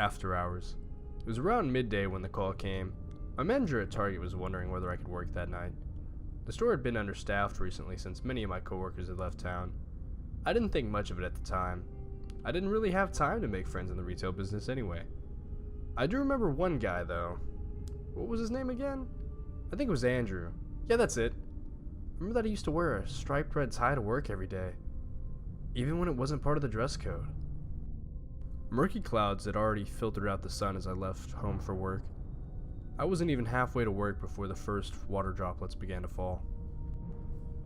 After hours. It was around midday when the call came. My manager at Target was wondering whether I could work that night. The store had been understaffed recently since many of my coworkers had left town. I didn't think much of it at the time. I didn't really have time to make friends in the retail business anyway. I do remember one guy though. What was his name again? I think it was Andrew. Yeah, that's it. Remember that he used to wear a striped red tie to work every day, even when it wasn't part of the dress code. Murky clouds had already filtered out the sun as I left home for work. I wasn't even halfway to work before the first water droplets began to fall.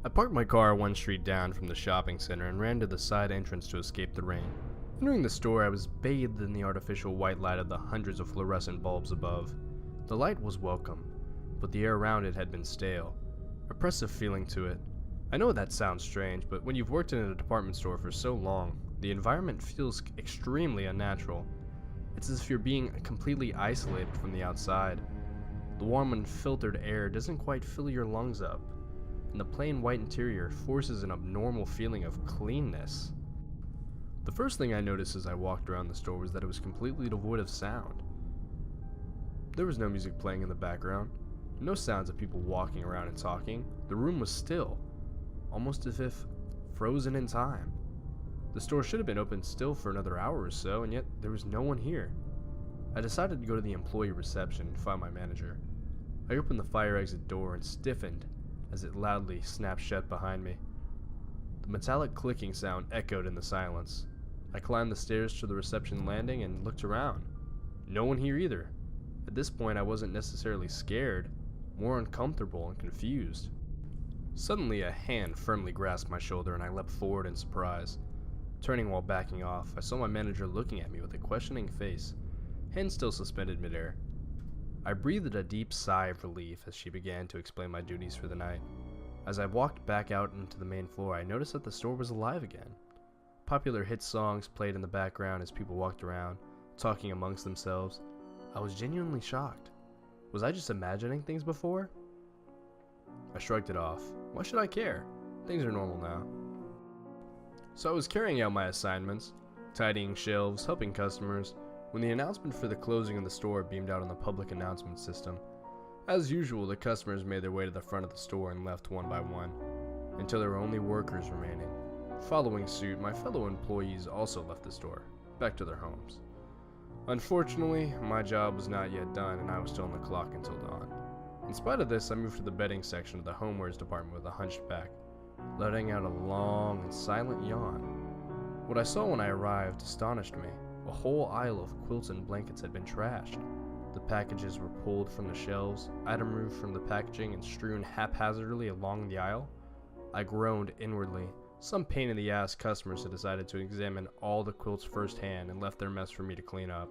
I parked my car one street down from the shopping center and ran to the side entrance to escape the rain. Entering the store, I was bathed in the artificial white light of the hundreds of fluorescent bulbs above. The light was welcome, but the air around it had been stale. Oppressive feeling to it. I know that sounds strange, but when you've worked in a department store for so long, the environment feels extremely unnatural. It's as if you're being completely isolated from the outside. The warm and filtered air doesn't quite fill your lungs up, and the plain white interior forces an abnormal feeling of cleanness. The first thing I noticed as I walked around the store was that it was completely devoid of sound. There was no music playing in the background, no sounds of people walking around and talking. The room was still, almost as if frozen in time. The store should have been open still for another hour or so, and yet there was no one here. I decided to go to the employee reception and find my manager. I opened the fire exit door and stiffened as it loudly snapped shut behind me. The metallic clicking sound echoed in the silence. I climbed the stairs to the reception landing and looked around. No one here either. At this point, I wasn't necessarily scared, more uncomfortable and confused. Suddenly, a hand firmly grasped my shoulder and I leapt forward in surprise. Turning while backing off, I saw my manager looking at me with a questioning face, hand still suspended midair. I breathed a deep sigh of relief as she began to explain my duties for the night. As I walked back out into the main floor, I noticed that the store was alive again. Popular hit songs played in the background as people walked around, talking amongst themselves. I was genuinely shocked. Was I just imagining things before? I shrugged it off. Why should I care? Things are normal now. So I was carrying out my assignments, tidying shelves, helping customers, when the announcement for the closing of the store beamed out on the public announcement system. As usual, the customers made their way to the front of the store and left one by one, until there were only workers remaining. Following suit, my fellow employees also left the store, back to their homes. Unfortunately, my job was not yet done and I was still on the clock until dawn. In spite of this, I moved to the bedding section of the homewares department with a hunched back, letting out a long and silent yawn. What I saw when I arrived astonished me. A whole aisle of quilts and blankets had been trashed. The packages were pulled from the shelves, item removed from the packaging and strewn haphazardly along the aisle. I groaned inwardly. Some pain in the ass customers had decided to examine all the quilts firsthand and left their mess for me to clean up.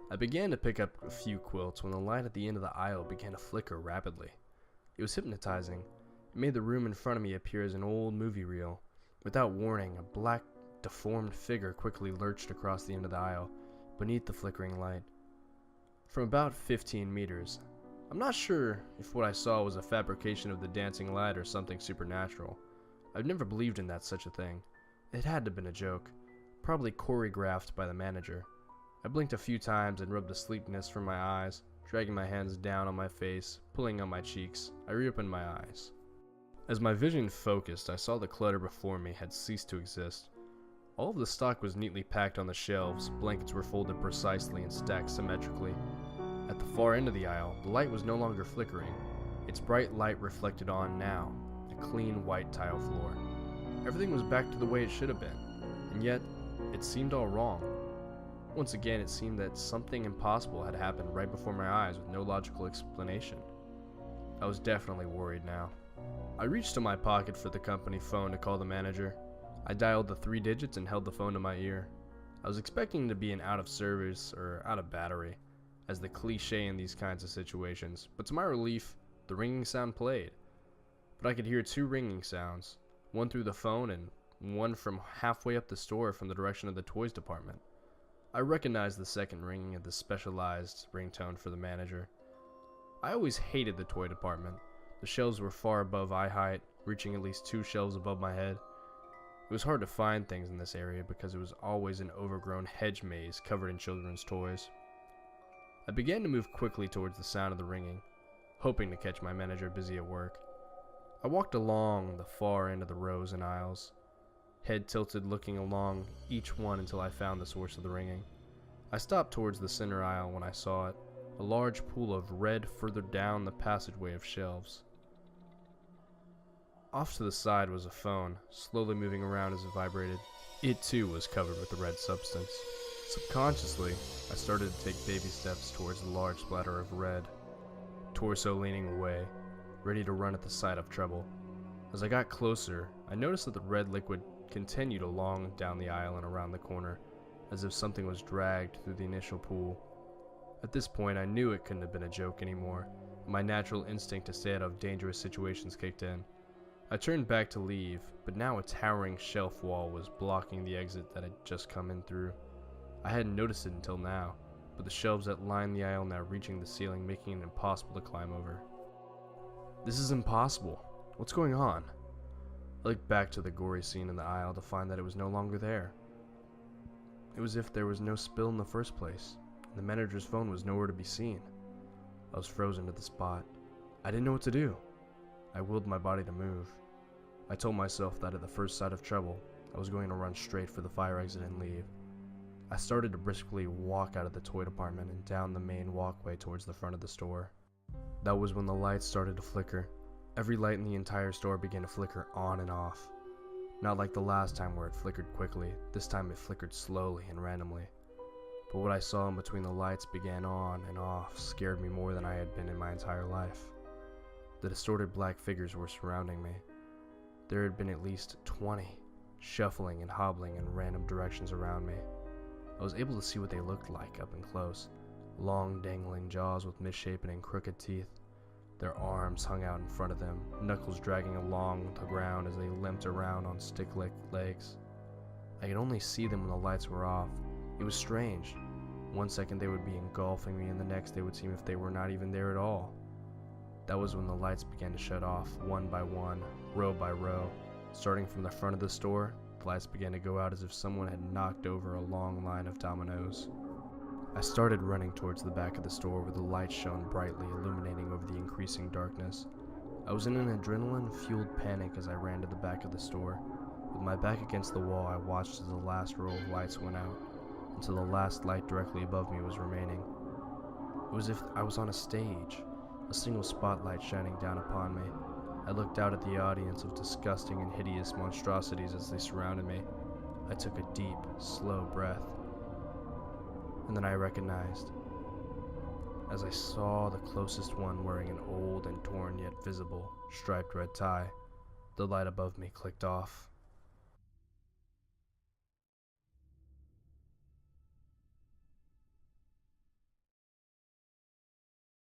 I began to pick up a few quilts when the light at the end of the aisle began to flicker rapidly. It was hypnotizing. It made the room in front of me appear as an old movie reel. Without warning, a black, deformed figure quickly lurched across the end of the aisle, beneath the flickering light. From about 15 meters. I'm not sure if what I saw was a fabrication of the dancing light or something supernatural. I've never believed in such a thing. It had to have been a joke, probably choreographed by the manager. I blinked a few times and rubbed the sleepiness from my eyes, dragging my hands down on my face, pulling on my cheeks. I reopened my eyes. As my vision focused, I saw the clutter before me had ceased to exist. All of the stock was neatly packed on the shelves, blankets were folded precisely and stacked symmetrically. At the far end of the aisle, the light was no longer flickering. Its bright light reflected on now, a clean white tile floor. Everything was back to the way it should have been, and yet, it seemed all wrong. Once again, it seemed that something impossible had happened right before my eyes with no logical explanation. I was definitely worried now. I reached to my pocket for the company phone to call the manager. I dialed the 3 digits and held the phone to my ear. I was expecting to be an out of service or out of battery, as the cliche in these kinds of situations, but to my relief, the ringing sound played. But I could hear 2 ringing sounds, one through the phone and one from halfway up the store from the direction of the toys department. I recognized the second ringing as the specialized ringtone for the manager. I always hated the toy department. The shelves were far above eye height, reaching at least 2 shelves above my head. It was hard to find things in this area because it was always an overgrown hedge maze covered in children's toys. I began to move quickly towards the sound of the ringing, hoping to catch my manager busy at work. I walked along the far end of the rows and aisles, head tilted looking along each one until I found the source of the ringing. I stopped towards the center aisle when I saw it, a large pool of red further down the passageway of shelves. Off to the side was a phone, slowly moving around as it vibrated. It too was covered with the red substance. Subconsciously, I started to take baby steps towards the large splatter of red, torso leaning away, ready to run at the sight of trouble. As I got closer, I noticed that the red liquid continued along down the aisle and around the corner, as if something was dragged through the initial pool. At this point, I knew it couldn't have been a joke anymore, and my natural instinct to stay out of dangerous situations kicked in. I turned back to leave, but now a towering shelf wall was blocking the exit that I'd just come in through. I hadn't noticed it until now, but the shelves that lined the aisle now reaching the ceiling, making it impossible to climb over. This is impossible. What's going on? I looked back to the gory scene in the aisle to find that it was no longer there. It was as if there was no spill in the first place, and the manager's phone was nowhere to be seen. I was frozen to the spot. I didn't know what to do. I willed my body to move. I told myself that at the first sight of trouble, I was going to run straight for the fire exit and leave. I started to briskly walk out of the toy department and down the main walkway towards the front of the store. That was when the lights started to flicker. Every light in the entire store began to flicker on and off. Not like the last time where it flickered quickly, this time it flickered slowly and randomly. But what I saw in between the lights began on and off scared me more than I had been in my entire life. The distorted black figures were surrounding me. There had been at least 20, shuffling and hobbling in random directions around me. I was able to see what they looked like up and close. Long dangling jaws with misshapen and crooked teeth. Their arms hung out in front of them, knuckles dragging along the ground as they limped around on stick-like legs. I could only see them when the lights were off. It was strange. One second they would be engulfing me, and the next they would seem if they were not even there at all. That was when the lights began to shut off, one by one, row by row. Starting from the front of the store, the lights began to go out as if someone had knocked over a long line of dominoes. I started running towards the back of the store where the lights shone brightly, illuminating over the increasing darkness. I was in an adrenaline-fueled panic as I ran to the back of the store. With my back against the wall, I watched as the last row of lights went out, until the last light directly above me was remaining. It was as if I was on a stage, a single spotlight shining down upon me. I looked out at the audience of disgusting and hideous monstrosities as they surrounded me. I took a deep, slow breath. And then I recognized, as I saw the closest one wearing an old and torn yet visible striped red tie, the light above me clicked off.